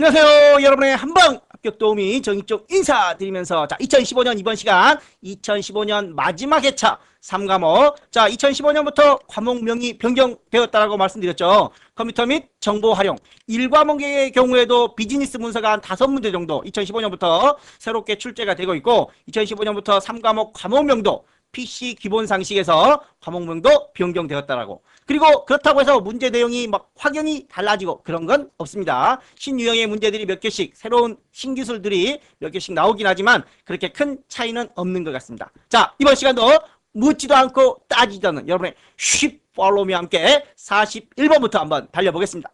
안녕하세요. 여러분의 한방 합격 도우미 정익종 인사드리면서 2015년 이번 시간 2015년 마지막 회차 3과목 2015년부터 과목명이 변경되었다라고 말씀드렸죠. 컴퓨터 및 정보 활용 1과목의 경우에도 비즈니스 문서가 한 5문제 정도 2015년부터 새롭게 출제가 되고 있고 2015년부터 3과목 과목명도 PC 기본 상식에서 과목명도 변경되었다라고. 그리고 그렇다고 해서 문제 내용이 막 확연히 달라지고 그런 건 없습니다. 신유형의 문제들이 몇 개씩 새로운 신기술들이 몇 개씩 나오긴 하지만 그렇게 큰 차이는 없는 것 같습니다. 자, 이번 시간도 묻지도 않고 따지도 않는 여러분의 쉽 팔로우와 함께 41번부터 한번 달려보겠습니다.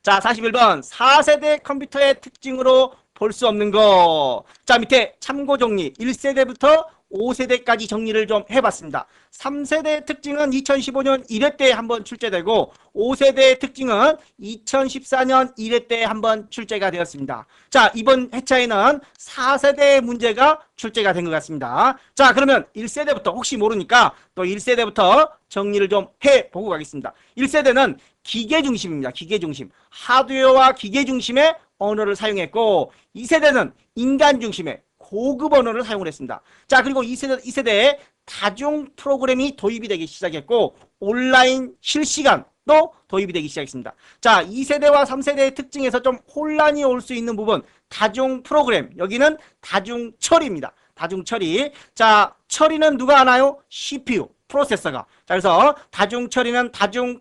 자, 41번 4세대 컴퓨터의 특징으로 볼 수 없는 거. 자, 밑에 참고 정리 1세대부터 5세대까지 정리를 좀 해봤습니다. 3세대의 특징은 2015년 1회 때 한번 출제되고 5세대의 특징은 2014년 1회 때 한번 출제가 되었습니다. 자, 이번 회차에는 4세대의 문제가 출제가 된 것 같습니다. 자, 그러면 1세대부터 혹시 모르니까 또 1세대부터 정리를 좀 해보고 가겠습니다. 1세대는 기계 중심입니다. 기계 중심. 하드웨어와 기계 중심의 언어를 사용했고 2세대는 인간 중심의 고급 언어를 사용을 했습니다. 자, 그리고 2세대에 다중 프로그램이 도입이 되기 시작했고 온라인 실시간도 도입이 되기 시작했습니다. 자, 2세대와 3세대의 특징에서 좀 혼란이 올 수 있는 부분 다중 프로그램, 여기는 다중 처리입니다. 다중 처리. 자, 처리는 누가 하나요? CPU, 프로세서가. 자, 그래서 다중 처리는 다중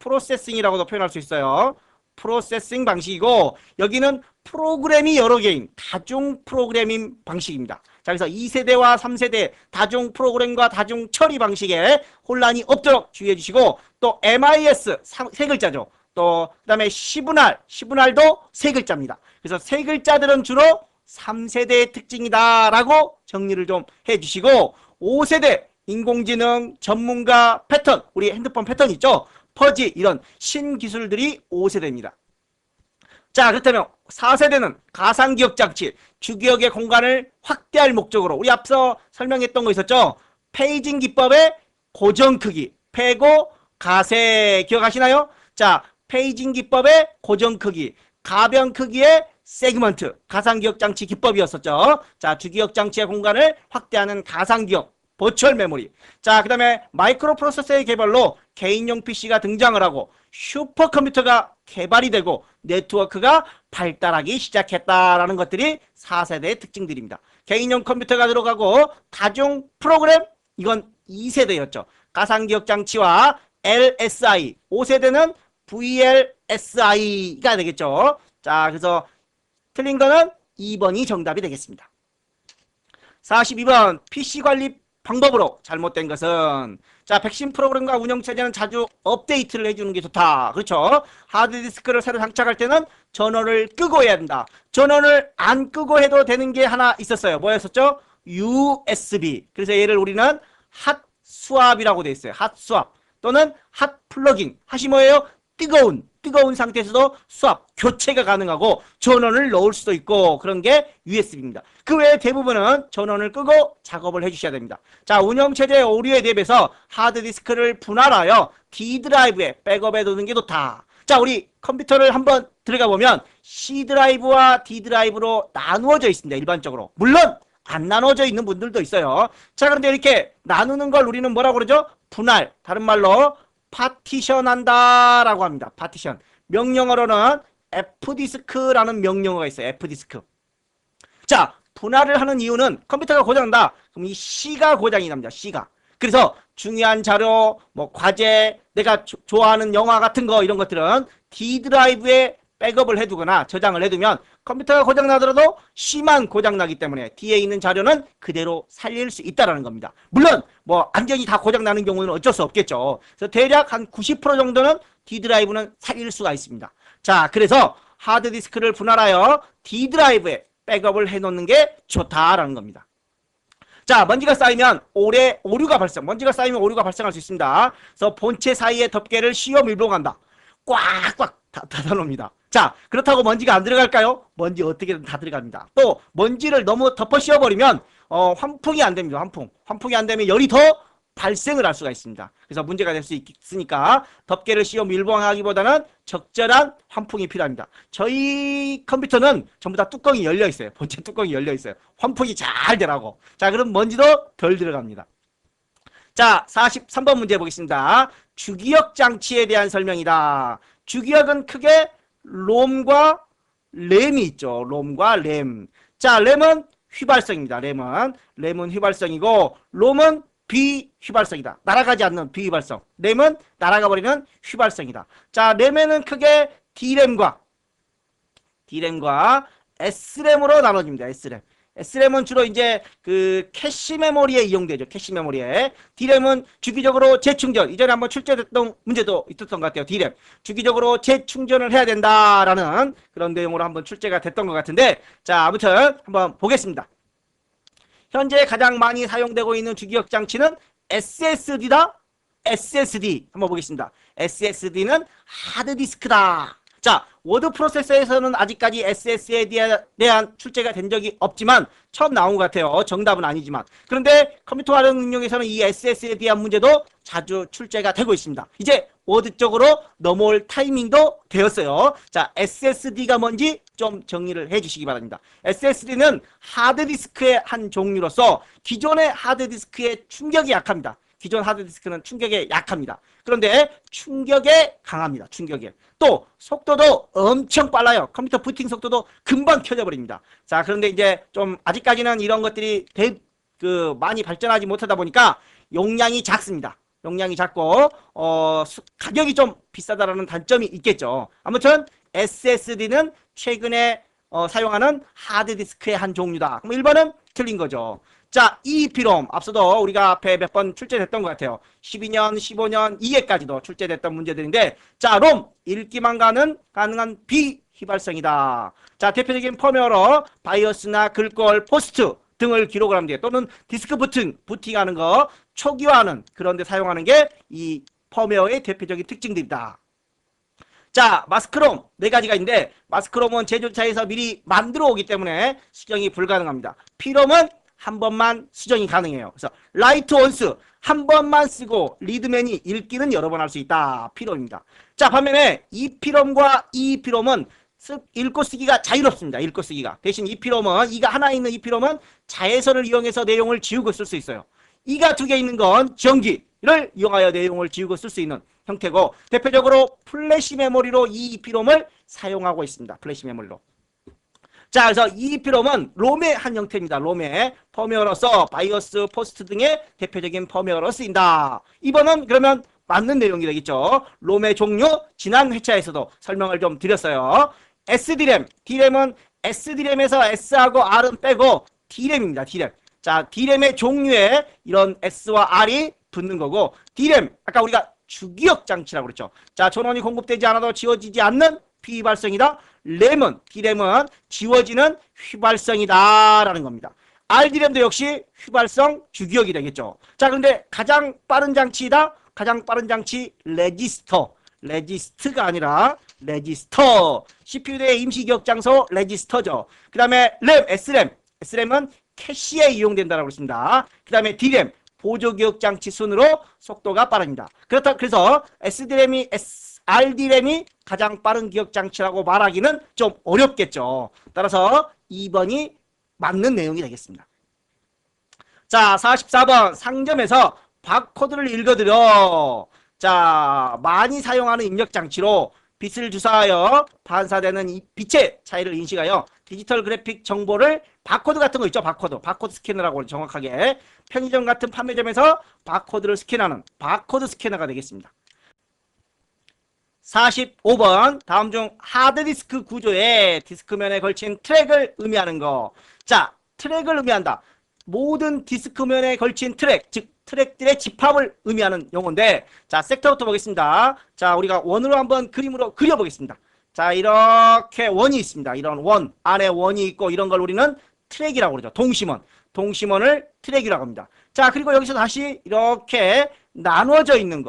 프로세싱이라고도 표현할 수 있어요. 프로세싱 방식이고 여기는 프로그램이 여러 개인 다중 프로그래밍 방식입니다. 자, 그래서 2세대와 3세대 다중 프로그램과 다중 처리 방식에 혼란이 없도록 주의해 주시고 또 MIS 세 글자죠. 또 그다음에 시분할도 세 글자입니다. 그래서 세 글자들은 주로 3세대의 특징이다라고 정리를 좀 해주시고 5세대 인공지능 전문가 패턴, 우리 핸드폰 패턴 있죠? 퍼지 이런 신기술들이 5세대입니다. 자, 그렇다면 4세대는 가상기억 장치, 주기억의 공간을 확대할 목적으로 우리 앞서 설명했던 거 있었죠? 페이징 기법의 고정 크기, 패고 가세 기억하시나요? 자, 페이징 기법의 고정 크기, 가변 크기의 세그먼트, 가상기억 장치 기법이었었죠. 자, 주기억 장치의 공간을 확대하는 가상기억, 버추얼 메모리. 자, 그 다음에 마이크로 프로세서의 개발로 개인용 PC가 등장을 하고 슈퍼컴퓨터가 개발이 되고 네트워크가 발달하기 시작했다라는 것들이 4세대의 특징들입니다. 개인용 컴퓨터가 들어가고 다중 프로그램, 이건 2세대였죠. 가상기억 장치와 LSI, 5세대는 VLSI가 되겠죠. 자, 그래서 틀린 거는 2번이 정답이 되겠습니다. 42번 PC 관리 방법으로 잘못된 것은 자, 백신 프로그램과 운영체제는 자주 업데이트를 해주는 게 좋다. 그렇죠? 하드디스크를 새로 장착할 때는 전원을 끄고 해야 된다. 전원을 안 끄고 해도 되는 게 하나 있었어요. 뭐였었죠? USB. 그래서 얘를 우리는 핫 수압이라고 돼 있어요. 핫 수압 또는 핫 플러깅. 핫이 뭐예요? 뜨거운 상태에서도 수압, 교체가 가능하고 전원을 넣을 수도 있고 그런 게 USB입니다. 그 외에 대부분은 전원을 끄고 작업을 해주셔야 됩니다. 자, 운영체제의 오류에 대비해서 하드디스크를 분할하여 D드라이브에 백업해 두는 게 좋다. 자, 우리 컴퓨터를 한번 들어가 보면 C드라이브와 D드라이브로 나누어져 있습니다. 일반적으로. 물론 안 나눠져 있는 분들도 있어요. 자, 그런데 이렇게 나누는 걸 우리는 뭐라고 그러죠? 분할, 다른 말로 파티션 한다라고 합니다. 파티션. 명령어로는 F디스크라는 명령어가 있어요. F디스크. 자, 분할을 하는 이유는 컴퓨터가 고장난다. 그럼 이 C가 고장이 납니다. C가. 그래서 중요한 자료, 뭐 과제, 내가 좋아하는 영화 같은 거 이런 것들은 D 드라이브에 백업을 해두거나 저장을 해두면 컴퓨터가 고장나더라도 C만 고장나기 때문에 D에 있는 자료는 그대로 살릴 수 있다는 겁니다. 물론 뭐 완전히 다 고장나는 경우는 어쩔 수 없겠죠. 그래서 대략 한 90% 정도는 D 드라이브는 살릴 수가 있습니다. 자, 그래서 하드디스크를 분할하여 D 드라이브에 백업을 해놓는 게 좋다라는 겁니다. 자, 먼지가 쌓이면 오류가 발생할 수 있습니다. 그래서 본체 사이의 덮개를 씌워 밀봉한다. 꽉꽉 닫아놓습니다. 자, 그렇다고 먼지가 안 들어갈까요? 먼지 어떻게든 다 들어갑니다. 또 먼지를 너무 덮어 씌워버리면 환풍이 안 됩니다. 환풍이 안 되면 열이 더 발생을 할 수가 있습니다. 그래서 문제가 될 수 있으니까 덮개를 씌워 밀봉하기보다는 적절한 환풍이 필요합니다. 저희 컴퓨터는 전부 다 뚜껑이 열려 있어요. 본체 뚜껑이 열려 있어요. 환풍이 잘 되라고. 자, 그럼 먼지도 덜 들어갑니다. 자, 43번 문제 보겠습니다. 주기역 장치에 대한 설명이다. 주기역은 크게 롬과 램이 있죠. 롬과 램. 자, 램은 휘발성입니다. 램은 휘발성이고 롬은 비휘발성이다. 날아가지 않는 비휘발성. 램은 날아가 버리는 휘발성이다. 자, 램에는 크게 D램과 S램으로 나눠집니다. S램은 주로 이제 그 캐시 메모리에 이용되죠. 캐시 메모리에. D램은 주기적으로 재충전. 이전에 한번 출제됐던 문제도 있었던 것 같아요. D램. 주기적으로 재충전을 해야 된다라는 그런 내용으로 한번 출제가 됐던 것 같은데, 자, 아무튼 한번 보겠습니다. 현재 가장 많이 사용되고 있는 주기역 장치는 SSD다. SSD 한번 보겠습니다. SSD는 하드디스크다. 자, 워드 프로세서에서는 아직까지 SSD에 대한 출제가 된 적이 없지만 처음 나온 것 같아요. 정답은 아니지만. 그런데 컴퓨터 활용 능력에서는 이 SSD에 대한 문제도 자주 출제가 되고 있습니다. 이제 워드 쪽으로 넘어올 타이밍도 되었어요. 자, SSD가 뭔지 좀 정리를 해주시기 바랍니다. SSD는 하드디스크의 한 종류로서 기존의 하드디스크의 충격이 약합니다. 기존 하드디스크는 충격에 약합니다. 그런데 충격에 강합니다. 충격에. 또 속도도 엄청 빨라요. 컴퓨터 부팅 속도도 금방 켜져 버립니다. 자, 그런데 이제 좀 아직까지는 이런 것들이 많이 발전하지 못하다 보니까 용량이 작습니다. 용량이 작고 가격이 좀 비싸다라는 단점이 있겠죠. 아무튼 SSD는 최근에 사용하는 하드디스크의 한 종류다. 그럼 1번은 틀린 거죠. 자, EEPROM 앞서도 우리가 앞에 몇 번 출제됐던 것 같아요. 12년, 15년, 2회까지도 출제됐던 문제들인데, 자, 롬 읽기만 가능한 비휘발성이다. 자, 대표적인 펌웨어로 바이오스나 글꼴, 포스트 등을 기록을 하면 돼요. 또는 디스크 부팅하는 거 초기화하는 그런 데 사용하는 게 이 펌웨어의 대표적인 특징들이다. 자, 마스크롬 4가지가 있는데 마스크롬은 제조차에서 미리 만들어 오기 때문에 수정이 불가능합니다. P롬은 한 번만 수정이 가능해요. 그래서 라이트 원스 한 번만 쓰고 리드맨이 읽기는 여러 번 할 수 있다. P롬입니다. 자, 반면에 EPROM과 EEPROM은 읽고 쓰기가 자유롭습니다. 읽고 쓰기가. 대신 EPROM은 이가 하나 있는 EPROM은 자외선을 이용해서 내용을 지우고 쓸 수 있어요. 이가 2개 있는 건 전기를 이용하여 내용을 지우고 쓸 수 있는 형태고 대표적으로 플래시 메모리로 EEPROM을 사용하고 있습니다. 플래시 메모리로. 자, 그래서 EEPROM은 롬의 한 형태입니다. 롬의 펌웨어로서 바이오스, 포스트 등의 대표적인 펌웨어로 쓰인다. 이번은 그러면 맞는 내용이 되겠죠. 롬의 종류 지난 회차에서도 설명을 좀 드렸어요. SD램, D램은 SD램에서 S하고 R은 빼고 D램입니다. D램. 자, D램의 종류에 이런 S와 R이 붙는 거고 D램, 아까 우리가 주기역 장치라고 그랬죠. 자, 전원이 공급되지 않아도 지워지지 않는 비휘발성이다. D램은 지워지는 휘발성이다 라는 겁니다. RD램도 역시 휘발성 주기역이 되겠죠. 자, 그런데 가장 빠른 장치이다. 가장 빠른 장치 레지스트가 아니라 레지스터. CPU의 임시기억 장소 레지스터죠. 그 다음에 S램은 캐시에 이용된다라고 했습니다. 그 다음에 D램 보조기억 장치 순으로 속도가 빠릅니다. 그래서 RD램이 가장 빠른 기억 장치라고 말하기는 좀 어렵겠죠. 따라서 2번이 맞는 내용이 되겠습니다. 자, 44번 상점에서 바코드를 읽어드려. 자, 많이 사용하는 입력 장치로 빛을 주사하여 반사되는 이 빛의 차이를 인식하여 디지털 그래픽 정보를 바코드 같은 거 있죠. 바코드 스캐너라고 정확하게 편의점 같은 판매점에서 바코드를 스캔하는 바코드 스캐너가 되겠습니다. 45번 다음 중 하드디스크 구조에 디스크면에 걸친 트랙을 의미하는 거. 자, 트랙을 의미한다. 모든 디스크면에 걸친 트랙, 즉 트랙들의 집합을 의미하는 용어인데, 자, 섹터부터 보겠습니다. 자, 우리가 원으로 한번 그림으로 그려보겠습니다. 자, 이렇게 원이 있습니다. 이런 원, 안에 원이 있고 이런 걸 우리는 트랙이라고 그러죠. 동심원을 트랙이라고 합니다. 자, 그리고 여기서 다시 이렇게 나눠져 있는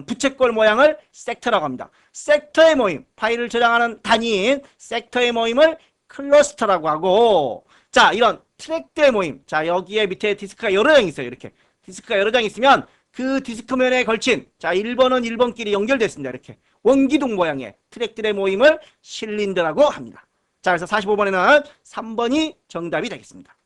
부채꼴 모양을 섹터라고 합니다. 섹터의 모임, 파일을 저장하는 단위인 섹터의 모임을 클러스터라고 하고, 자, 이런 트랙들의 모임, 자, 여기에 밑에 디스크가 여러 장 있어요. 이렇게 디스크가 여러 장 있으면 그 디스크면에 걸친 자 1번은 1번끼리 연결됐습니다. 이렇게 원기둥 모양의 트랙들의 모임을 실린더라고 합니다. 자, 그래서 45번에는 3번이 정답이 되겠습니다.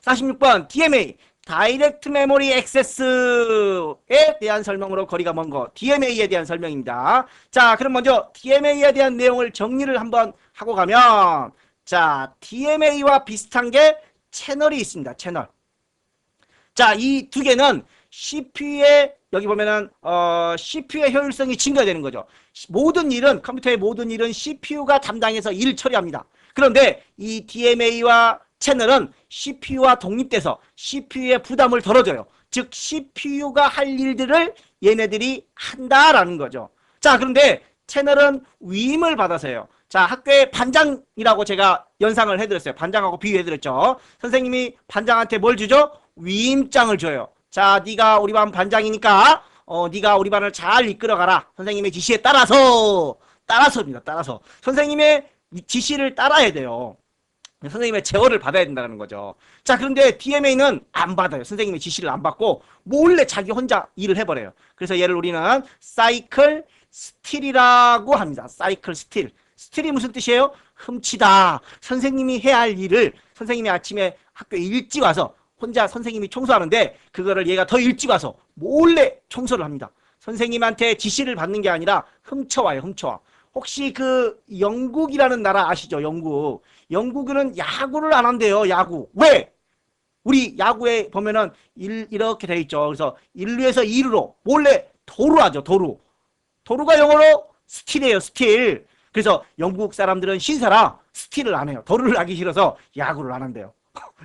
46번 DMA 다이렉트 메모리 액세스에 대한 설명으로 거리가 먼 거 DMA에 대한 설명입니다. 자, 그럼 먼저 DMA에 대한 내용을 정리를 한번 하고 가면 자, DMA와 비슷한 게 채널이 있습니다. 채널. 자, 이 두 개는 CPU의 여기 보면은 CPU의 효율성이 증가되는 거죠. 모든 일은 컴퓨터의 모든 일은 CPU가 담당해서 일 처리합니다. 그런데 이 DMA와 채널은 CPU와 독립돼서 CPU의 부담을 덜어줘요. 즉 CPU가 할 일들을 얘네들이 한다라는 거죠. 자, 그런데 채널은 위임을 받아서요. 자, 학교의 반장이라고 제가 연상을 해드렸어요. 반장하고 비유해드렸죠. 선생님이 반장한테 뭘 주죠? 위임장을 줘요. 자, 네가 우리 반 반장이니까 네가 우리 반을 잘 이끌어가라. 선생님의 지시에 따라서입니다. 따라서 선생님의 지시를 따라야 돼요. 선생님의 제어를 받아야 된다는 거죠. 자, 그런데 DMA는 안 받아요. 선생님의 지시를 안 받고 몰래 자기 혼자 일을 해버려요. 그래서 얘를 우리는 사이클 스틸이라고 합니다. 사이클 스틸. 스틸이 무슨 뜻이에요? 훔치다. 선생님이 해야 할 일을 선생님이 아침에 학교에 일찍 와서 혼자 선생님이 청소하는데 그거를 얘가 더 일찍 와서 몰래 청소를 합니다. 선생님한테 지시를 받는 게 아니라 훔쳐와요. 훔쳐와. 혹시 그 영국이라는 나라 아시죠? 영국. 영국은 야구를 안 한대요. 야구. 왜? 우리 야구에 보면은 이렇게 돼 있죠. 그래서 1루에서 2루로 몰래 도루하죠. 도루. 도루가 영어로 스틸이에요. 스틸. 그래서 영국 사람들은 신사라 스틸을 안 해요. 도루를 하기 싫어서 야구를 안 한대요.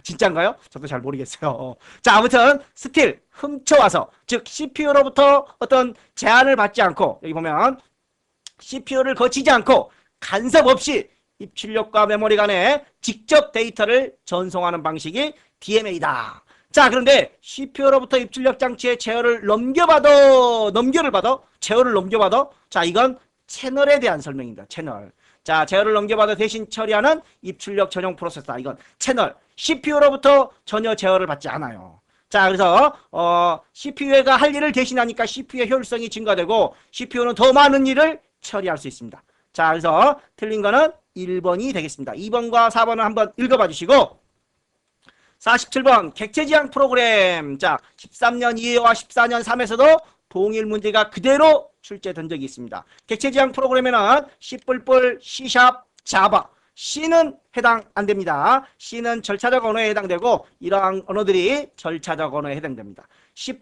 진짠가요? 저도 잘 모르겠어요. 자, 아무튼 스틸 훔쳐와서 즉 CPU로부터 어떤 제한을 받지 않고 여기 보면 CPU를 거치지 않고 간섭 없이 입출력과 메모리 간에 직접 데이터를 전송하는 방식이 DMA다. 자, 그런데 CPU로부터 입출력 장치에 제어를 제어를 넘겨받아. 자, 이건 채널에 대한 설명입니다. 채널. 자, 제어를 넘겨받아 대신 처리하는 입출력 전용 프로세서다. 이건 채널. CPU로부터 전혀 제어를 받지 않아요. 자, 그래서 CPU가 할 일을 대신하니까 CPU의 효율성이 증가되고 CPU는 더 많은 일을 처리할 수 있습니다. 자, 그래서 틀린 거는 1번이 되겠습니다. 2번과 4번은 한번 읽어봐 주시고 47번 객체지향 프로그램. 자, 13년 2회와 14년 3에서도 동일 문제가 그대로 출제된 적이 있습니다. 객체지향 프로그램에는 C++, C#, Java, C는 해당 안 됩니다. C는 절차적 언어에 해당되고 이러한 언어들이 절차적 언어에 해당됩니다. C++,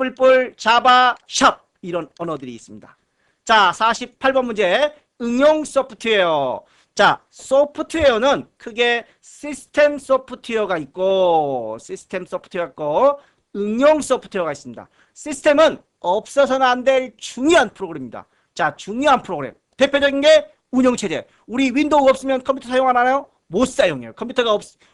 Java, Sharp 이런 언어들이 있습니다. 자, 48번 문제 응용 소프트웨어. 자, 소프트웨어는 크게 시스템 소프트웨어가 있고 응용 소프트웨어가 있습니다. 시스템은 없어서는 안 될 중요한 프로그램입니다. 자, 중요한 프로그램. 대표적인 게 운영체제. 우리 윈도우가 없으면 컴퓨터 사용 안 하나요? 못 사용해요.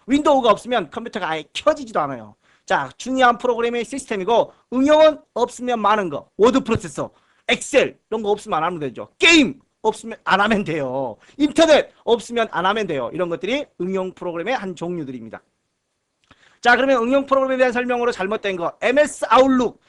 윈도우가 없으면 컴퓨터가 아예 켜지지도 않아요. 자, 중요한 프로그램의 시스템이고 응용은 없으면 많은 거. 워드 프로세서, 엑셀 이런 거 없으면 안 하면 되죠. 게임 없으면 안 하면 돼요. 인터넷 없으면 안 하면 돼요. 이런 것들이 응용 프로그램의 한 종류들입니다. 자, 그러면 응용 프로그램에 대한 설명으로 잘못된 거 MS 아웃룩.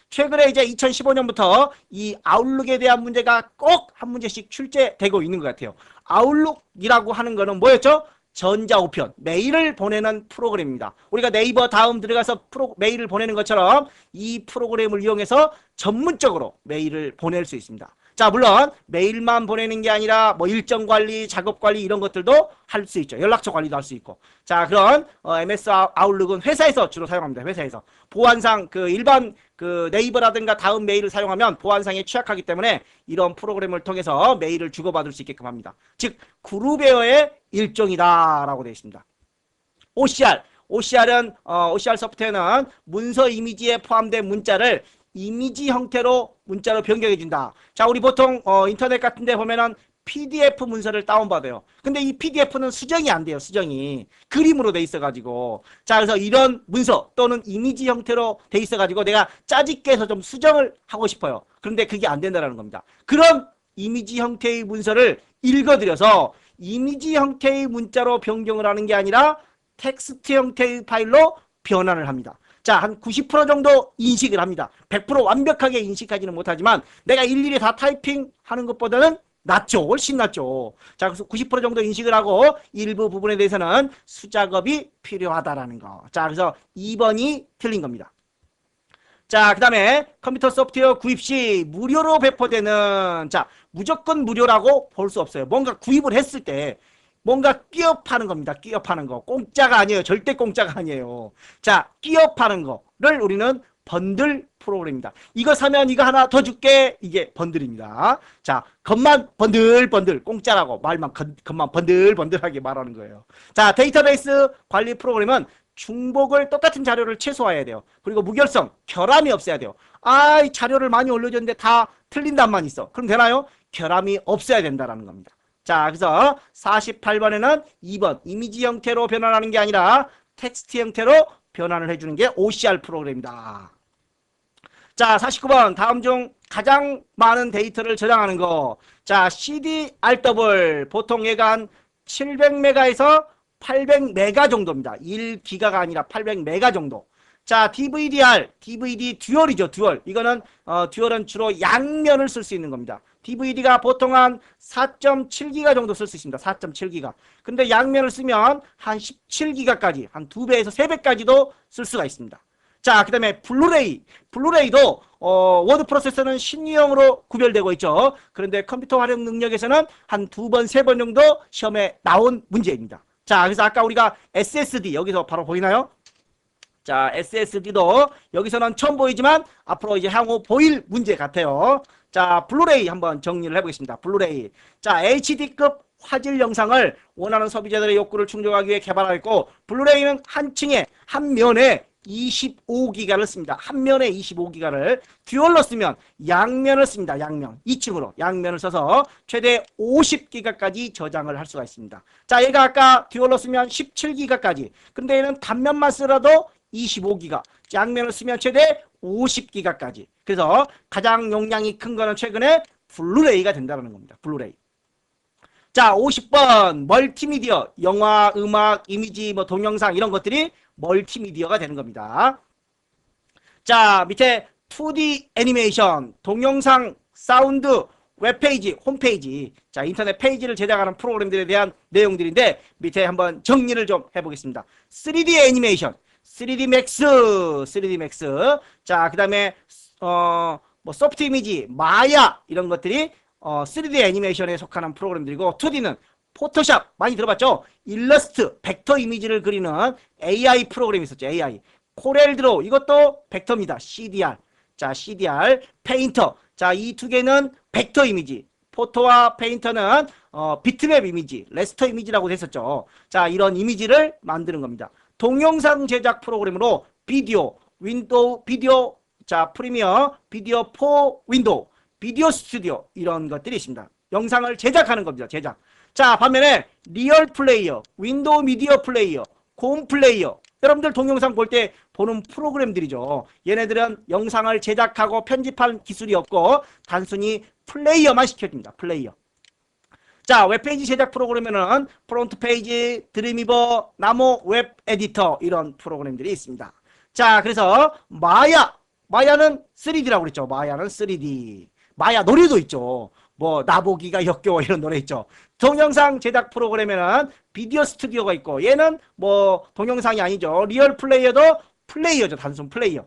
최근에 이제 2015년부터 이 아웃룩에 대한 문제가 꼭 한 문제씩 출제되고 있는 것 같아요. 아웃룩이라고 하는 거는 뭐였죠? 전자우편, 메일을 보내는 프로그램입니다. 우리가 네이버 다음 들어가서 메일을 보내는 것처럼 이 프로그램을 이용해서 전문적으로 메일을 보낼 수 있습니다. 자, 물론 메일만 보내는 게 아니라 뭐 일정 관리, 작업 관리 이런 것들도 할 수 있죠. 연락처 관리도 할 수 있고. 자, 그런 MS 아웃룩은 회사에서 주로 사용합니다. 회사에서. 보안상 일반 네이버라든가 다음 메일을 사용하면 보안상에 취약하기 때문에 이런 프로그램을 통해서 메일을 주고받을 수 있게끔 합니다. 즉 그룹웨어의 일종이다라고 되어 있습니다. OCR은 OCR 소프트웨어는 문서 이미지에 포함된 문자를 이미지 형태로 문자로 변경해준다. 자, 우리 보통 인터넷 같은 데 보면은 PDF 문서를 다운받아요. 근데 이 PDF는 수정이 안 돼요. 수정이. 그림으로 돼 있어가지고. 자, 그래서 이런 문서 또는 이미지 형태로 돼 있어가지고 내가 짜집게 해서 좀 수정을 하고 싶어요. 그런데 그게 안 된다는 겁니다. 그런 이미지 형태의 문서를 읽어드려서 이미지 형태의 문자로 변경을 하는 게 아니라 텍스트 형태의 파일로 변환을 합니다. 자, 한 90% 정도 인식을 합니다. 100% 완벽하게 인식하지는 못하지만 내가 일일이 다 타이핑하는 것보다는 낫죠. 훨씬 낫죠. 자, 그래서 90% 정도 인식을 하고 일부 부분에 대해서는 수작업이 필요하다라는 거. 자, 그래서 2번이 틀린 겁니다. 자, 그 다음에 컴퓨터 소프트웨어 구입 시 무료로 배포되는, 자, 무조건 무료라고 볼 수 없어요. 뭔가 구입을 했을 때 뭔가 끼어 파는 겁니다. 끼어 파는 거. 공짜가 아니에요. 절대 공짜가 아니에요. 자, 끼어 파는 거를 우리는 번들 프로그램입니다. 이거 사면 이거 하나 더 줄게. 이게 번들입니다. 자, 겉만 번들번들 공짜라고 말만 겉만 번들번들하게 말하는 거예요. 자, 데이터베이스 관리 프로그램은 중복을 똑같은 자료를 최소화해야 돼요. 그리고 무결성, 결함이 없어야 돼요. 아, 이 자료를 많이 올려줬는데 다 틀린 답만 있어. 그럼 되나요? 결함이 없어야 된다라는 겁니다. 자, 그래서 48번에는 2번 이미지 형태로 변환하는 게 아니라 텍스트 형태로 변환을 해주는 게 OCR 프로그램이다. 자, 49번 다음 중 가장 많은 데이터를 저장하는 거. 자, CDRW 보통 얘가 한 700메가에서 800메가 정도입니다. 1기가가 아니라 800메가 정도. 자, DVD 듀얼이죠. 듀얼. 이거는 듀얼은 주로 양면을 쓸 수 있는 겁니다. DVD가 보통 한 4.7기가 정도 쓸 수 있습니다. 4.7기가. 근데 양면을 쓰면 한 17기가까지, 한 2배에서 3배까지도 쓸 수가 있습니다. 자, 그 다음에 블루레이도 워드 프로세서는 신유형으로 구별되고 있죠. 그런데 컴퓨터 활용 능력에서는 한 2번, 3번 정도 시험에 나온 문제입니다. 자, 그래서 아까 우리가 SSD 여기서 바로 보이나요? 자, SSD도 여기서는 처음 보이지만 앞으로 이제 향후 보일 문제 같아요. 자, 블루레이 한번 정리를 해보겠습니다. 블루레이. 자, HD급 화질 영상을 원하는 소비자들의 욕구를 충족하기 위해 개발하였고, 블루레이는 한 층에, 한 면에 25기가를 씁니다. 한 면에 25기가를. 듀얼로 쓰면 양면을 씁니다. 양면. 2층으로 양면을 써서 최대 50기가까지 저장을 할 수가 있습니다. 자, 얘가 아까 듀얼로 쓰면 17기가까지. 근데 얘는 단면만 쓰라도 25기가. 양면을 쓰면 최대 50기가까지. 그래서 가장 용량이 큰 거는 최근에 블루레이가 된다는 겁니다. 블루레이. 자, 50번 멀티미디어. 영화, 음악, 이미지, 뭐 동영상 이런 것들이 멀티미디어가 되는 겁니다. 자, 밑에 2D 애니메이션, 동영상, 사운드, 웹페이지, 홈페이지. 자, 인터넷 페이지를 제작하는 프로그램들에 대한 내용들인데 밑에 한번 정리를 좀 해보겠습니다. 3D 애니메이션, 3D 맥스, 3D 맥스. 자, 그 다음에 뭐 소프트 이미지, 마야 이런 것들이 3D 애니메이션에 속하는 프로그램들이고, 2D는 포토샵 많이 들어봤죠? 일러스트, 벡터 이미지를 그리는 AI 프로그램이 있었죠. AI. 코렐드로우 이것도 벡터입니다. CDR. 자, CDR. 페인터. 자, 이 두 개는 벡터 이미지. 포토와 페인터는 비트맵 이미지, 레스터 이미지라고 했었죠. 자, 이런 이미지를 만드는 겁니다. 동영상 제작 프로그램으로 비디오, 윈도우, 비디오, 자, 프리미어, 비디오 4 윈도우, 비디오 스튜디오 이런 것들이 있습니다. 영상을 제작하는 겁니다. 제작. 자, 반면에 리얼 플레이어, 윈도우 미디어 플레이어, 곰 플레이어. 여러분들 동영상 볼 때 보는 프로그램들이죠. 얘네들은 영상을 제작하고 편집할 기술이 없고 단순히 플레이어만 시켜줍니다. 플레이어. 자, 웹페이지 제작 프로그램에는 프론트 페이지, 드림위버, 나모 웹 에디터 이런 프로그램들이 있습니다. 자, 그래서 마야는 3D라고 그랬죠. 마야는 3D. 마야 노래도 있죠. 뭐 나보기가 역겨워 이런 노래 있죠. 동영상 제작 프로그램에는 비디오 스튜디오가 있고, 얘는 뭐 동영상이 아니죠. 리얼 플레이어도 플레이어죠. 단순 플레이어.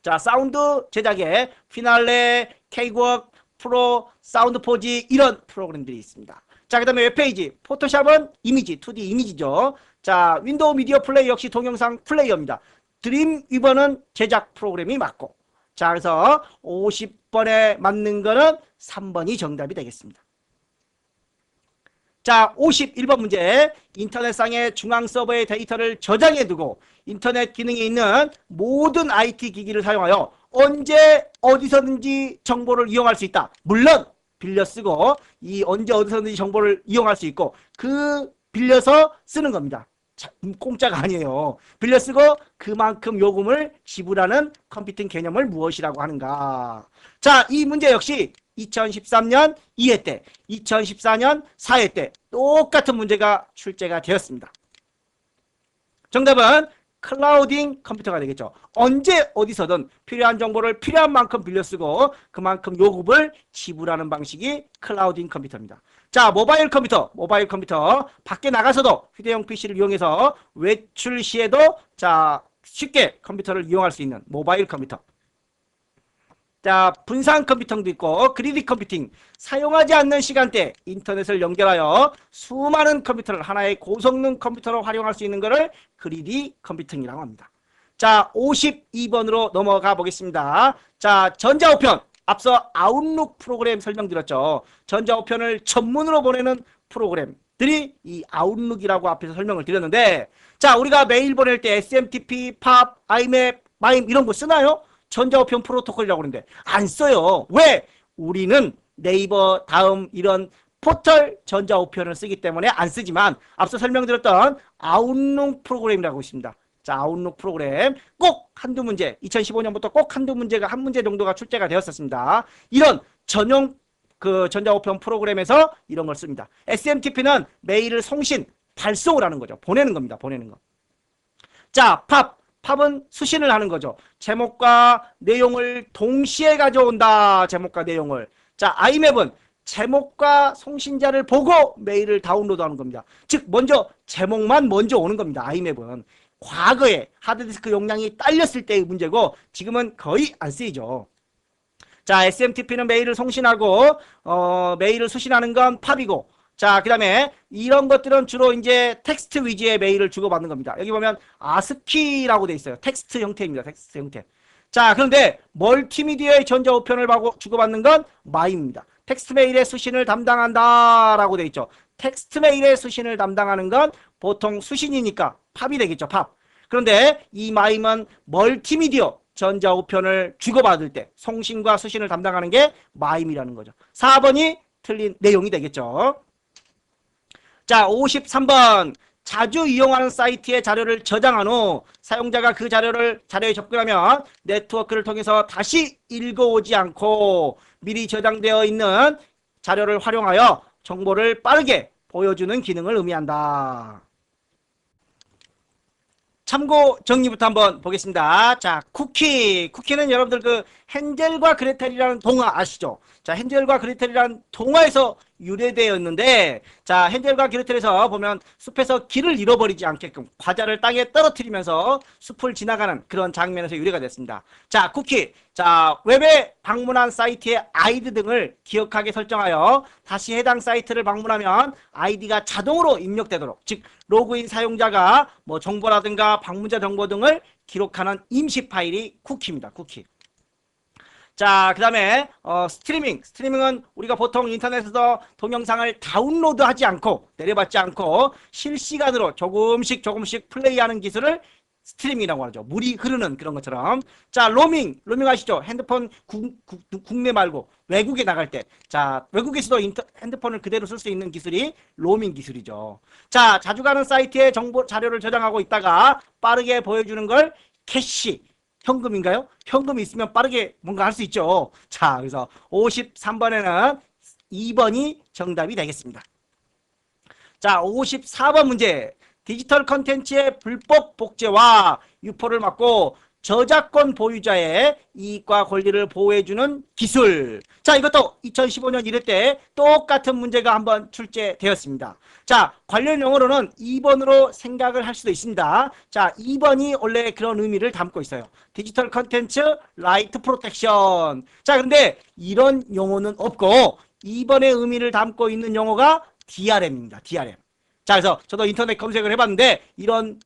자, 사운드 제작에 피날레, 케이크웍, 프로, 사운드 포지 이런 프로그램들이 있습니다. 자, 그 다음에 웹페이지, 포토샵은 이미지, 2D 이미지죠. 자, 윈도우 미디어 플레이 역시 동영상 플레이어입니다. 드림위버는 제작 프로그램이 맞고, 자, 그래서 50번에 맞는 거는 3번이 정답이 되겠습니다. 자, 51번 문제. 인터넷상의 중앙 서버의 데이터를 저장해 두고 인터넷 기능이 있는 모든 IT 기기를 사용하여 언제 어디서든지 정보를 이용할 수 있다. 물론 빌려 쓰고, 이 언제 어디서든지 정보를 이용할 수 있고, 그 빌려서 쓰는 겁니다. 공짜가 아니에요. 빌려 쓰고 그만큼 요금을 지불하는 컴퓨팅 개념을 무엇이라고 하는가. 자, 이 문제 역시 2013년 2회 때, 2014년 4회 때 똑같은 문제가 출제가 되었습니다. 정답은 클라우딩 컴퓨터가 되겠죠. 언제 어디서든 필요한 정보를 필요한 만큼 빌려 쓰고 그만큼 요금을 지불하는 방식이 클라우딩 컴퓨터입니다. 자, 모바일 컴퓨터 밖에 나가서도 휴대용 PC를 이용해서 외출 시에도 자 쉽게 컴퓨터를 이용할 수 있는 모바일 컴퓨터. 자, 분산 컴퓨팅도 있고 그리디 컴퓨팅, 사용하지 않는 시간대 인터넷을 연결하여 수많은 컴퓨터를 하나의 고성능 컴퓨터로 활용할 수 있는 것을 그리디 컴퓨팅이라고 합니다. 자, 52번으로 넘어가 보겠습니다. 자, 전자우편, 앞서 아웃룩 프로그램 설명드렸죠. 전자우편을 전문으로 보내는 프로그램들이 이 아웃룩이라고 앞에서 설명을 드렸는데, 자, 우리가 메일 보낼 때 SMTP, 팝, 아이맵, 마임 이런 거 쓰나요? 전자우편 프로토콜이라고 그러는데 안 써요. 왜? 우리는 네이버, 다음 이런 포털 전자우편을 쓰기 때문에 안 쓰지만 앞서 설명드렸던 아웃룩 프로그램이라고 있습니다. 자, 아웃룩 프로그램 꼭 한두 문제, 2015년부터 꼭 한두 문제가 한 문제 정도가 출제가 되었었습니다. 이런 전용 그 전자우편 프로그램에서 이런 걸 씁니다. SMTP는 메일을 송신, 발송을 하는 거죠. 보내는 겁니다. 보내는 거. 자, 팝은 수신을 하는 거죠. 제목과 내용을 동시에 가져온다. 제목과 내용을. 자, 아이맵은 제목과 송신자를 보고 메일을 다운로드하는 겁니다. 즉 먼저 제목만 먼저 오는 겁니다. 아이맵은. 과거에 하드디스크 용량이 딸렸을 때의 문제고 지금은 거의 안 쓰이죠. 자, SMTP는 메일을 송신하고 메일을 수신하는 건 팝이고, 자, 그 다음에 이런 것들은 주로 이제 텍스트 위주의 메일을 주고받는 겁니다. 여기 보면 아스키라고 돼 있어요. 텍스트 형태입니다. 텍스트 형태. 자, 그런데 멀티미디어의 전자우편을 주고받는 건 마임입니다. 텍스트 메일의 수신을 담당한다라고 돼 있죠. 텍스트 메일의 수신을 담당하는 건 보통 수신이니까 팝이 되겠죠. 팝. 그런데 이 마임은 멀티미디어 전자우편을 주고받을 때 송신과 수신을 담당하는 게 마임이라는 거죠. 4번이 틀린 내용이 되겠죠. 자, 53번. 자주 이용하는 사이트의 자료를 저장한 후 사용자가 그 자료에 접근하면 네트워크를 통해서 다시 읽어오지 않고 미리 저장되어 있는 자료를 활용하여 정보를 빠르게 보여주는 기능을 의미한다. 참고 정리부터 한번 보겠습니다. 자, 쿠키는 여러분들 그 헨젤과 그레텔이라는 동화 아시죠? 자, 헨젤과 그레텔이라는 동화에서 유래되었는데, 자, 헨젤과 그레텔에서 보면 숲에서 길을 잃어버리지 않게끔 과자를 땅에 떨어뜨리면서 숲을 지나가는 그런 장면에서 유래가 됐습니다. 자, 쿠키. 자, 웹에 방문한 사이트의 아이디 등을 기억하게 설정하여 다시 해당 사이트를 방문하면 아이디가 자동으로 입력되도록, 즉 로그인 사용자가 뭐 정보라든가 방문자 정보 등을 기록하는 임시 파일이 쿠키입니다. 쿠키. 자, 그 다음에 스트리밍은 우리가 보통 인터넷에서 동영상을 다운로드하지 않고 내려받지 않고 실시간으로 조금씩 플레이하는 기술을 스트리밍이라고 하죠. 물이 흐르는 그런 것처럼. 자, 로밍 아시죠? 핸드폰 국내 말고 외국에 나갈 때, 자, 외국에서도 핸드폰을 그대로 쓸 수 있는 기술이 로밍 기술이죠. 자, 자주 가는 사이트에 정보 자료를 저장하고 있다가 빠르게 보여주는 걸 캐시, 현금인가요? 현금이 있으면 빠르게 뭔가 할 수 있죠. 자, 그래서 53번에는 2번이 정답이 되겠습니다. 자, 54번 문제. 디지털 컨텐츠의 불법 복제와 유포를 막고 저작권 보유자의 이익과 권리를 보호해주는 기술. 자, 이것도 2015년 1회 때 똑같은 문제가 한번 출제되었습니다. 자, 관련 용어로는 2번으로 생각을 할 수도 있습니다. 자, 2번이 원래 그런 의미를 담고 있어요. 디지털 컨텐츠 라이트 프로텍션. 자, 그런데 이런 용어는 없고 2번의 의미를 담고 있는 용어가 DRM입니다. DRM. 자, 그래서 저도 인터넷 검색을 해봤는데 이런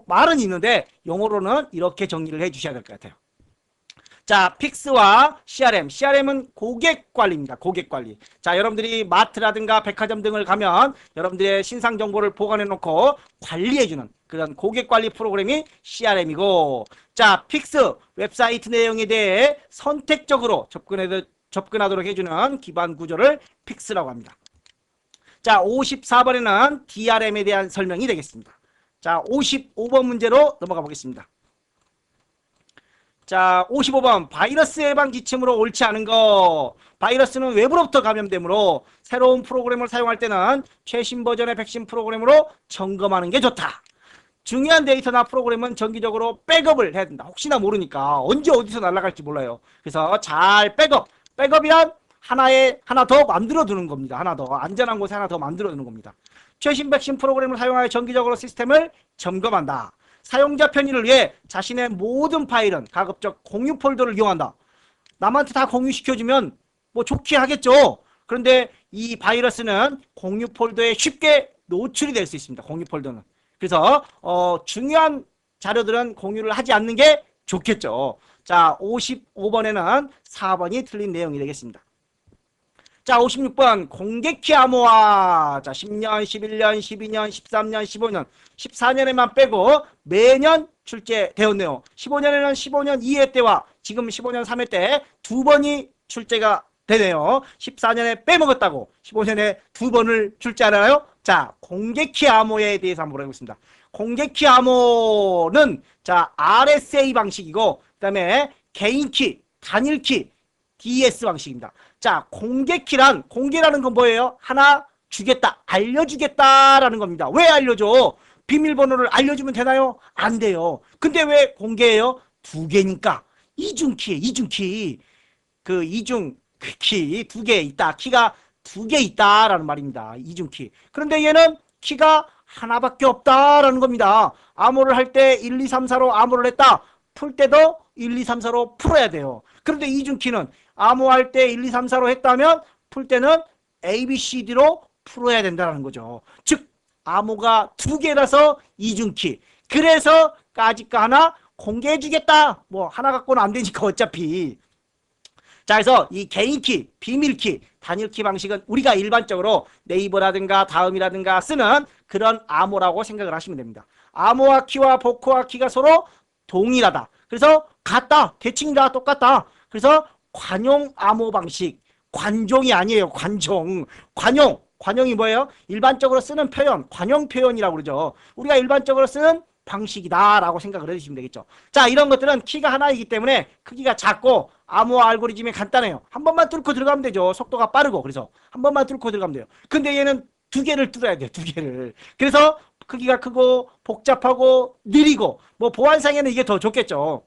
말은 있는데 용어로는 이렇게 정리를 해주셔야 될 것 같아요. 자, 픽스와 CRM은 고객관리입니다. 고객관리. 자, 여러분들이 마트라든가 백화점 등을 가면 여러분들의 신상 정보를 보관해 놓고 관리해주는 그런 고객관리 프로그램이 CRM이고, 자, 픽스 웹사이트 내용에 대해 선택적으로 접근하도록 해주는 기반 구조를 픽스라고 합니다. 자, 54번에는 DRM에 대한 설명이 되겠습니다. 자, 55번 문제로 넘어가 보겠습니다. 자, 55번. 바이러스 예방 지침으로 옳지 않은 거. 바이러스는 외부로부터 감염되므로 새로운 프로그램을 사용할 때는 최신 버전의 백신 프로그램으로 점검하는 게 좋다. 중요한 데이터나 프로그램은 정기적으로 백업을 해야 된다. 혹시나 모르니까 언제 어디서 날아갈지 몰라요. 그래서 잘 백업. 백업이란 하나 더 만들어 두는 겁니다. 하나 더 안전한 곳에 하나 더 만들어 두는 겁니다. 최신 백신 프로그램을 사용하여 정기적으로 시스템을 점검한다. 사용자 편의를 위해 자신의 모든 파일은 가급적 공유 폴더를 이용한다. 남한테 다 공유시켜주면 뭐 좋게 하겠죠. 그런데 이 바이러스는 공유 폴더에 쉽게 노출이 될 수 있습니다. 공유 폴더는. 그래서 중요한 자료들은 공유를 하지 않는 게 좋겠죠. 자, 55번에는 4번이 틀린 내용이 되겠습니다. 자, 56번 공개키 암호화. 자, 10년, 11년, 12년, 13년, 15년, 14년에만 빼고 매년 출제되었네요. 15년에는 15년 2회 때와 지금 15년 3회 때 두 번이 출제가 되네요. 14년에 빼먹었다고 15년에 두 번을 출제하나요? 자, 공개키 암호에 대해서 한번 보겠습니다. 공개키 암호는 자, RSA 방식이고 그다음에 개인키, 단일키, DS 방식입니다. 자, 공개키란 공개라는 건 뭐예요? 하나 주겠다, 알려주겠다라는 겁니다. 왜 알려줘? 비밀번호를 알려주면 되나요? 안 돼요. 근데 왜 공개해요? 두 개니까. 이중키에 이중키. 그 이중 키 두 개 있다. 키가 두 개 있다라는 말입니다. 이중키. 그런데 얘는 키가 하나밖에 없다라는 겁니다. 암호를 할 때 1, 2, 3, 4로 암호를 했다. 풀 때도 1, 2, 3, 4로 풀어야 돼요. 그런데 이중키는 암호할 때 1, 2, 3, 4로 했다면 풀 때는 A, B, C, D로 풀어야 된다는 거죠. 즉 암호가 두 개라서 이중키. 그래서 까짓거 하나 공개해주겠다. 뭐 하나 갖고는 안 되니까 어차피. 자, 그래서 이 개인키, 비밀키, 단일키 방식은 우리가 일반적으로 네이버라든가 다음이라든가 쓰는 그런 암호라고 생각을 하시면 됩니다. 암호화 키와 복호화 키가 서로 동일하다. 그래서 같다. 대칭 다 똑같다. 그래서 관용 암호 방식. 관종이 아니에요. 관종. 관용이 뭐예요? 일반적으로 쓰는 표현. 관용 표현이라고 그러죠. 우리가 일반적으로 쓰는 방식이다 라고 생각을 해주시면 되겠죠. 자, 이런 것들은 키가 하나이기 때문에 크기가 작고 암호 알고리즘이 간단해요. 한 번만 뚫고 들어가면 되죠. 속도가 빠르고. 그래서 한 번만 뚫고 들어가면 돼요. 근데 얘는 두 개를 뚫어야 돼요. 두 개를. 그래서 크기가 크고 복잡하고 느리고 뭐 보안상에는 이게 더 좋겠죠.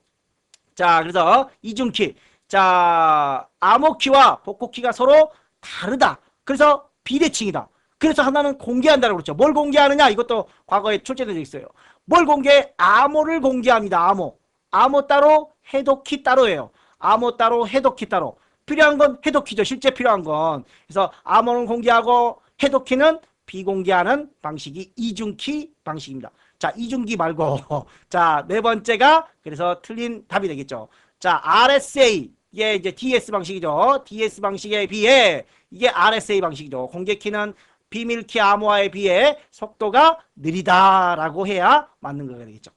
자, 그래서 이중키. 자, 암호키와 복호키가 서로 다르다. 그래서 비대칭이다. 그래서 하나는 공개한다고 그랬죠. 뭘 공개하느냐? 이것도 과거에 출제된 적 있어요. 뭘 공개? 암호를 공개합니다. 암호. 암호 따로, 해독키 따로예요. 암호 따로, 해독키 따로. 필요한 건 해독키죠. 실제 필요한 건. 그래서 암호는 공개하고 해독키는 비공개하는 방식이 이중키 방식입니다. 자, 이중키 말고. 자, 네 번째가 그래서 틀린 답이 되겠죠. 자, RSA. 이게 이제 DS 방식이죠. DS 방식에 비해 이게 RSA 방식이죠. 공개키는 비밀키 암호화에 비해 속도가 느리다라고 해야 맞는 거가 되겠죠.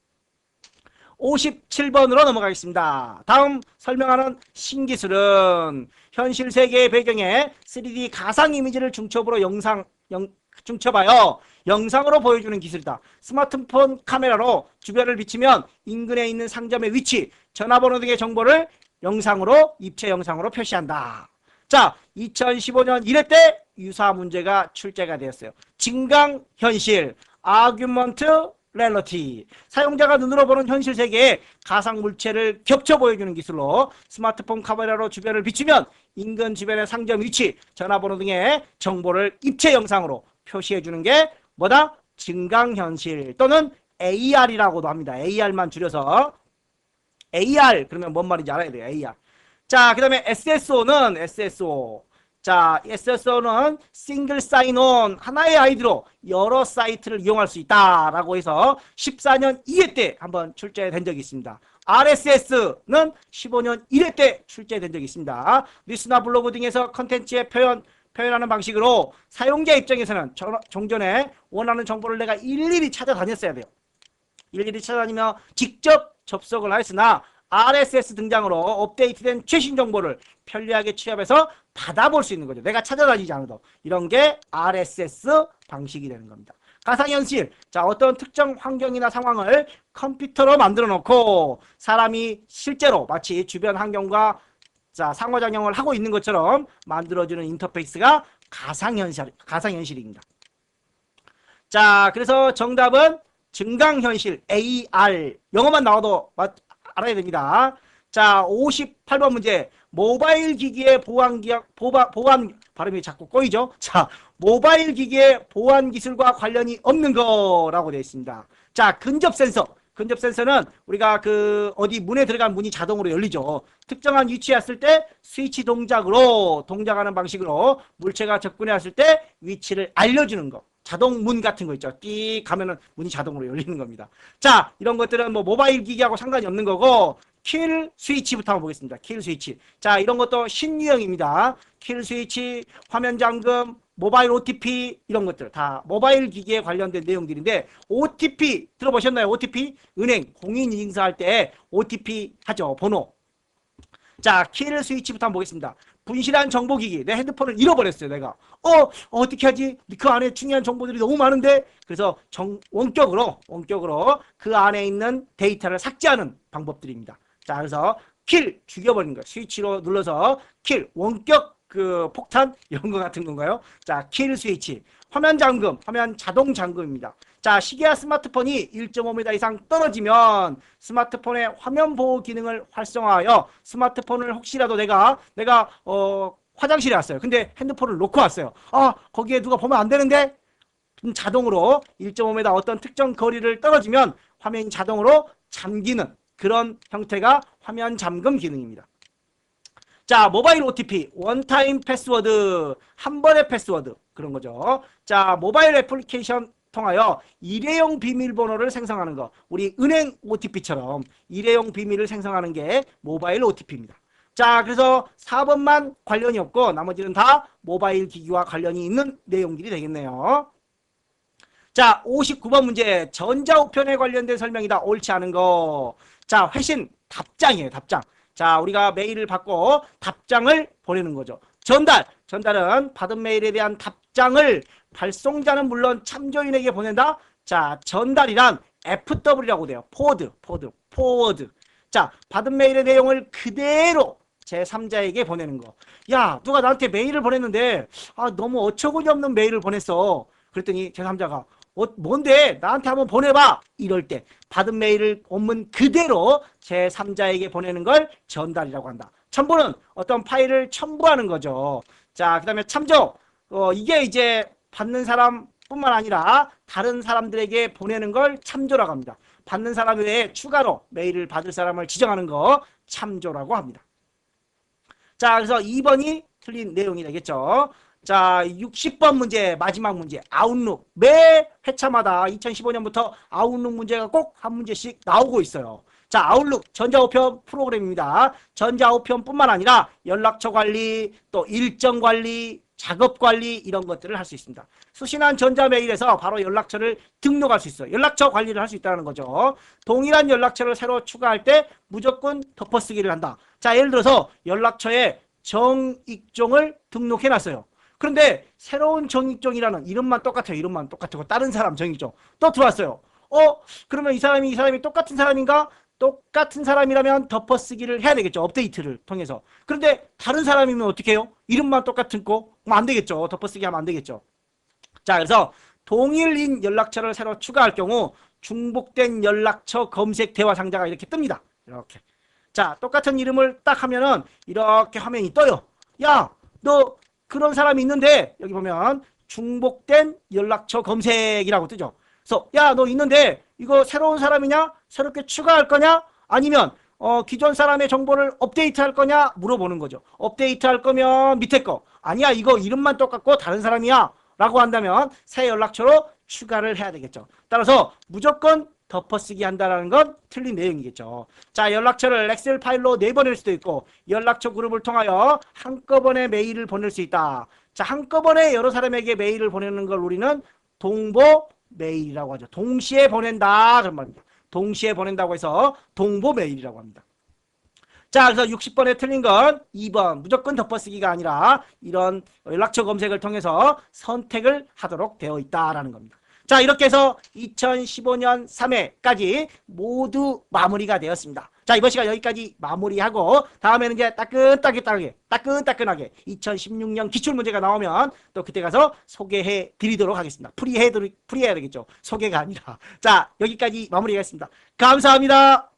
57번으로 넘어가겠습니다. 다음 설명하는 신기술은 현실 세계의 배경에 3D 가상 이미지를 중첩으로 중첩하여 영상으로 보여주는 기술이다. 스마트폰 카메라로 주변을 비치면 인근에 있는 상점의 위치, 전화번호 등의 정보를 영상으로 입체 영상으로 표시한다. 자, 2015년 1회 때 유사 문제가 출제가 되었어요. 증강현실, Augmented Reality. 사용자가 눈으로 보는 현실 세계에 가상 물체를 겹쳐 보여주는 기술로 스마트폰 카메라로 주변을 비추면 인근 주변의 상점 위치, 전화번호 등의 정보를 입체 영상으로 표시해주는 게 뭐다? 증강현실 또는 AR이라고도 합니다. AR만 줄여서 AR 그러면 뭔 말인지 알아야 돼요. AR. 자, 그 다음에 SSO는 SSO. 자, SSO는 싱글 사인온, 하나의 아이디로 여러 사이트를 이용할 수 있다라고 해서 14년 2회 때 한번 출제된 적이 있습니다. RSS는 15년 1회 때 출제된 적이 있습니다. 뉴스나 블로그 등에서 컨텐츠의 표현하는 방식으로 사용자 입장에서는 종전에 원하는 정보를 내가 일일이 찾아다녔어야 돼요. 일일이 찾아다니며 직접 접속을 하였으나 RSS 등장으로 업데이트된 최신 정보를 편리하게 취합해서 받아볼 수 있는 거죠. 내가 찾아다니지 않아도. 이런 게 RSS 방식이 되는 겁니다. 가상현실. 자, 어떤 특정 환경이나 상황을 컴퓨터로 만들어 놓고 사람이 실제로 마치 주변 환경과 자, 상호작용을 하고 있는 것처럼 만들어주는 인터페이스가 가상현실입니다. 자, 그래서 정답은 증강현실 AR 영어만 나와도 알아야 됩니다. 자, 58번 문제. 모바일 기기의 보안 발음이 자꾸 꼬이죠. 자, 모바일 기기의 보안 기술과 관련이 없는 거라고 되어 있습니다. 자, 근접 센서. 근접 센서는 우리가 어디 문에 들어간 문이 자동으로 열리죠. 특정한 위치에 왔을 때 스위치 동작하는 방식으로 물체가 접근해 왔을 때 위치를 알려주는 거. 자동 문 같은 거 있죠. 띠 가면은 문이 자동으로 열리는 겁니다. 자, 이런 것들은 뭐 모바일 기기하고 상관이 없는 거고, 킬 스위치부터 한번 보겠습니다. 킬 스위치. 자, 이런 것도 신유형입니다. 킬 스위치, 화면 잠금, 모바일 OTP 이런 것들 다 모바일 기기에 관련된 내용들인데, OTP 들어보셨나요? OTP? 은행 공인인증서 할 때 OTP 하죠. 번호. 자, 킬 스위치부터 한번 보겠습니다. 분실한 정보기기. 내 핸드폰을 잃어버렸어요. 내가. 어떻게 하지? 그 안에 중요한 정보들이 너무 많은데. 그래서 원격으로 그 안에 있는 데이터를 삭제하는 방법들입니다. 자, 그래서 킬, 죽여버리는 거예요. 스위치로 눌러서 킬, 원격 폭탄 이런 거 같은 건가요? 자, 킬 스위치. 화면 잠금, 화면 자동 잠금입니다. 자, 시계와 스마트폰이 1.5m 이상 떨어지면 스마트폰의 화면 보호 기능을 활성화하여 스마트폰을 혹시라도 내가 화장실에 왔어요. 근데 핸드폰을 놓고 왔어요. 거기에 누가 보면 안 되는데? 자동으로 1.5m 어떤 특정 거리를 떨어지면 화면이 자동으로 잠기는 그런 형태가 화면 잠금 기능입니다. 자, 모바일 OTP, 원타임 패스워드, 한 번의 패스워드 그런 거죠. 자, 모바일 애플리케이션 통하여 일회용 비밀번호를 생성하는 거. 우리 은행 OTP처럼 일회용 비밀을 생성하는 게 모바일 OTP입니다. 자, 그래서 4번만 관련이 없고 나머지는 다 모바일 기기와 관련이 있는 내용들이 되겠네요. 자, 59번 문제. 전자우편에 관련된 설명이다. 옳지 않은 거. 자, 회신, 답장이에요. 답장. 자, 우리가 메일을 받고 답장을 보내는 거죠. 전달은 받은 메일에 대한 답장을 발송자는 물론 참조인에게 보낸다. 자, 전달이란 FW라고 돼요. 포워드. 자, 받은 메일의 내용을 그대로 제3자에게 보내는 거. 야, 누가 나한테 메일을 보냈는데 너무 어처구니 없는 메일을 보냈어. 그랬더니 제3자가 뭔데? 나한테 한번 보내봐. 이럴 때 받은 메일을 원문 그대로 제3자에게 보내는 걸 전달이라고 한다. 첨부는 어떤 파일을 첨부하는 거죠. 자, 그 다음에 참조. 이게 이제 받는 사람뿐만 아니라 다른 사람들에게 보내는 걸 참조라고 합니다. 받는 사람 외에 추가로 메일을 받을 사람을 지정하는 거 참조라고 합니다. 자, 그래서 2번이 틀린 내용이 되겠죠. 자, 60번 문제, 마지막 문제. 아웃룩. 매 회차마다 2015년부터 아웃룩 문제가 꼭 한 문제씩 나오고 있어요. 자, 아웃룩 전자우편 프로그램입니다. 전자우편뿐만 아니라 연락처 관리, 또 일정 관리, 작업 관리 이런 것들을 할 수 있습니다. 수신한 전자메일에서 바로 연락처를 등록할 수 있어요. 연락처 관리를 할 수 있다는 거죠. 동일한 연락처를 새로 추가할 때 무조건 덮어쓰기를 한다. 자, 예를 들어서 연락처에 정익종을 등록해 놨어요. 그런데 새로운 정익종이라는 이름만 똑같아요. 이름만 똑같고 다른 사람 정익종 또 들어왔어요. 그러면 이 사람이 똑같은 사람인가? 똑같은 사람이라면 덮어쓰기를 해야 되겠죠. 업데이트를 통해서. 그런데 다른 사람이면 어떻게 해요? 이름만 똑같은 거? 안 되겠죠. 덮어쓰기 하면 안 되겠죠. 자, 그래서 동일인 연락처를 새로 추가할 경우 중복된 연락처 검색 대화 상자가 이렇게 뜹니다. 이렇게. 자, 똑같은 이름을 딱 하면은 이렇게 화면이 떠요. 야, 너 그런 사람이 있는데 여기 보면 중복된 연락처 검색이라고 뜨죠. 그래서 야, 너 있는데 이거 새로운 사람이냐? 새롭게 추가할 거냐? 아니면 기존 사람의 정보를 업데이트할 거냐? 물어보는 거죠. 업데이트할 거면 밑에 거. 아니야, 이거 이름만 똑같고 다른 사람이야 라고 한다면 새 연락처로 추가를 해야 되겠죠. 따라서 무조건 덮어쓰기 한다는 건 틀린 내용이겠죠. 자, 연락처를 엑셀 파일로 내보낼 수도 있고 연락처 그룹을 통하여 한꺼번에 메일을 보낼 수 있다. 자, 한꺼번에 여러 사람에게 메일을 보내는 걸 우리는 동보 메일이라고 하죠. 동시에 보낸다 그런 말입니다. 동시에 보낸다고 해서 동보 메일이라고 합니다. 자, 그래서 60번에 틀린 건 2번 무조건 덮어쓰기가 아니라 이런 연락처 검색을 통해서 선택을 하도록 되어 있다라는 겁니다. 자, 이렇게 해서 2015년 3회까지 모두 마무리가 되었습니다. 자, 이번 시간 여기까지 마무리하고 다음에는 이제 따끈따끈하게 2016년 기출문제가 나오면 또 그때 가서 소개해 드리도록 하겠습니다. 풀이해야 되겠죠. 소개가 아니라. 자, 여기까지 마무리하겠습니다. 감사합니다.